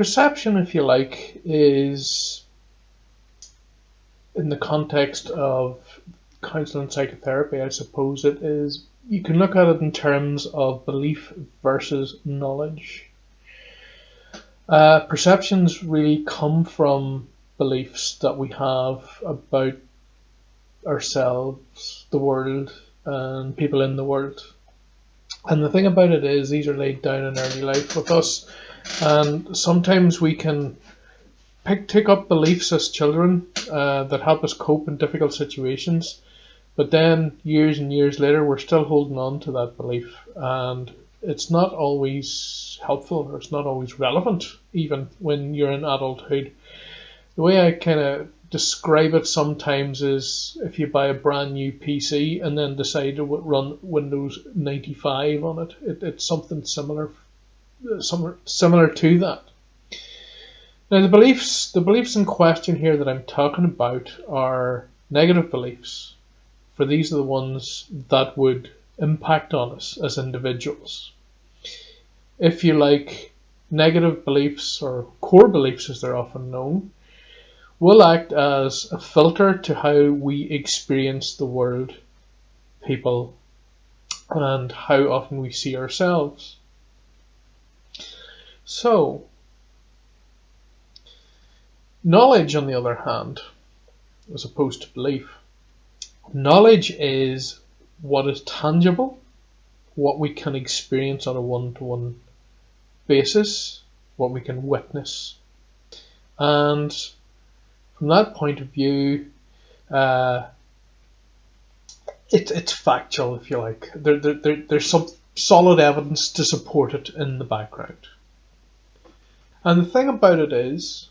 Perception, if you like, is in the context of counseling and psychotherapy, I suppose it is, you can look at it in terms of belief versus knowledge. Perceptions really come from beliefs that we have about ourselves, the world, and people in the world. And the thing about it is, these are laid down in early life with us, and sometimes we can take up beliefs as children that help us cope in difficult situations, but then years and years later we're still holding on to that belief, and it's not always helpful, or it's not always relevant even when you're in adulthood. The way I kind of describe it sometimes is, if you buy a brand new PC and then decide to run Windows 95 on it, it's something similar to that. Now, the beliefs in question here that I'm talking about are negative beliefs, for these are the ones that would impact on us as individuals. If you like, negative beliefs, or core beliefs as they're often known, will act as a filter to how we experience the world, people, and how often we see ourselves. So, knowledge, on the other hand, as opposed to belief, knowledge is what is tangible, what we can experience on a one-to-one basis, what we can witness. And from that point of view, it's factual, if you like. There's some solid evidence to support it in the background. And the thing about it is,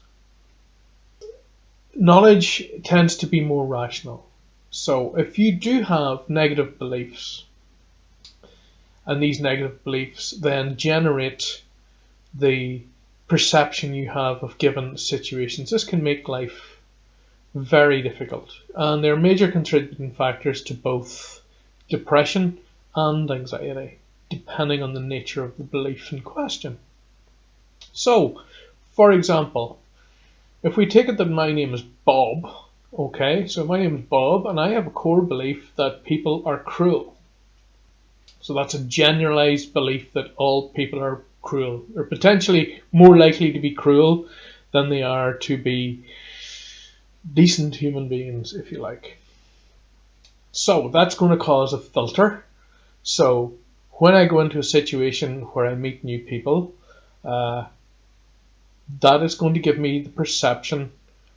knowledge tends to be more rational. So if you do have negative beliefs, and these negative beliefs then generate the perception you have of given situations, this can make life very difficult. And there are major contributing factors to both depression and anxiety, depending on the nature of the belief in question. So, for example, if we take it that my name is Bob, okay, so my name is Bob, and I have a core belief that people are cruel. So that's a generalized belief that all people are cruel, or potentially more likely to be cruel than they are to be decent human beings, if you like. So that's going to cause a filter. So when I go into a situation where I meet new people, that is going to give me the perception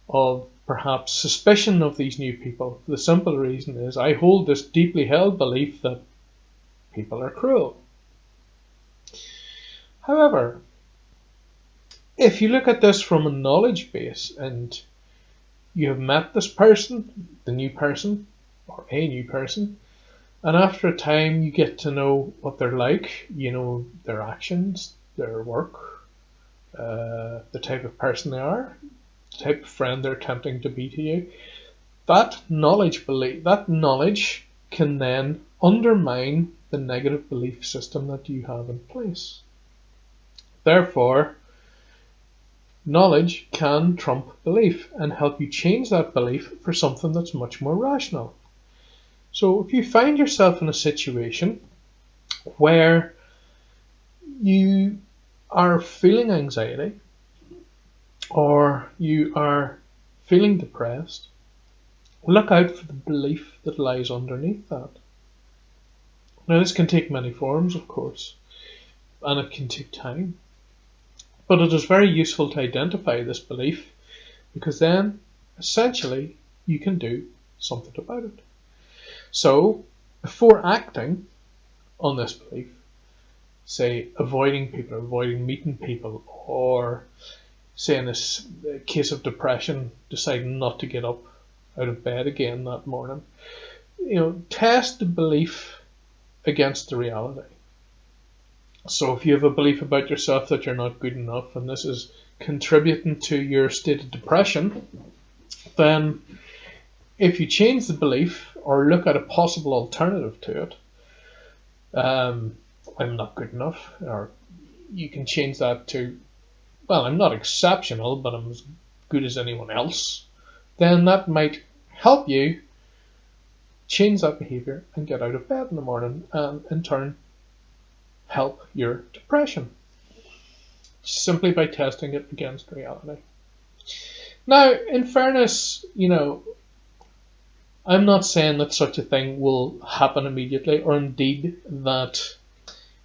of perhaps suspicion of these new people. The simple reason is I hold this deeply held belief that people are cruel. However, if you look at this from a knowledge base, and you have met this person, the new person, or a new person, and after a time you get to know what they're like, you know their actions, their work, the type of person they are, the type of friend they're attempting to be to you, that knowledge can then undermine the negative belief system that you have in place. Therefore, knowledge can trump belief and help you change that belief for something that's much more rational. So if you find yourself in a situation where you are feeling anxiety, or you are feeling depressed, look out for the belief that lies underneath that. Now, this can take many forms, of course, and it can take time. But it is very useful to identify this belief, because then, essentially, you can do something about it. So, before acting on this belief, say avoiding people, avoiding meeting people, or say in this case of depression, deciding not to get up out of bed again that morning, test the belief against the reality. So if you have a belief about yourself that you're not good enough, and this is contributing to your state of depression, then if you change the belief or look at a possible alternative to it, I'm not good enough, or you can change that to well, I'm not exceptional, but I'm as good as anyone else, then that might help you change that behaviour and get out of bed in the morning, and in turn help your depression simply by testing it against reality. Now, in fairness, I'm not saying that such a thing will happen immediately, or indeed that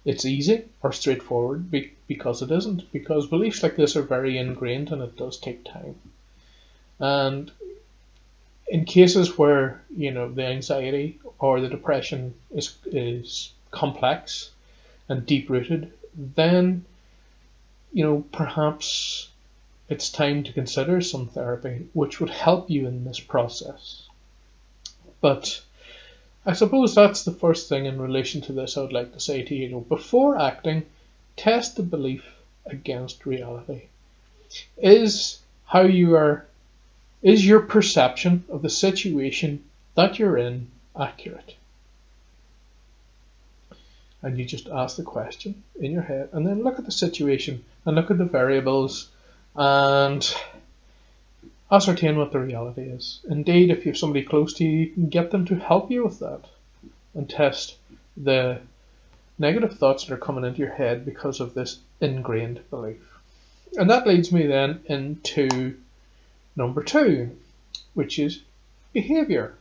it's easy or straightforward, because it isn't. Because beliefs like this are very ingrained and it does take time. And in cases where the anxiety or the depression is complex and deep rooted, then perhaps it's time to consider some therapy which would help you in this process. But I suppose that's the first thing in relation to this I would like to say to you. Before acting, test the belief against reality. Is your perception of the situation that you're in accurate? And you just ask the question in your head, and then look at the situation and look at the variables and ascertain what the reality is. Indeed, if you have somebody close to you, you can get them to help you with that and test the negative thoughts that are coming into your head because of this ingrained belief. And that leads me then into number 2, which is behaviour.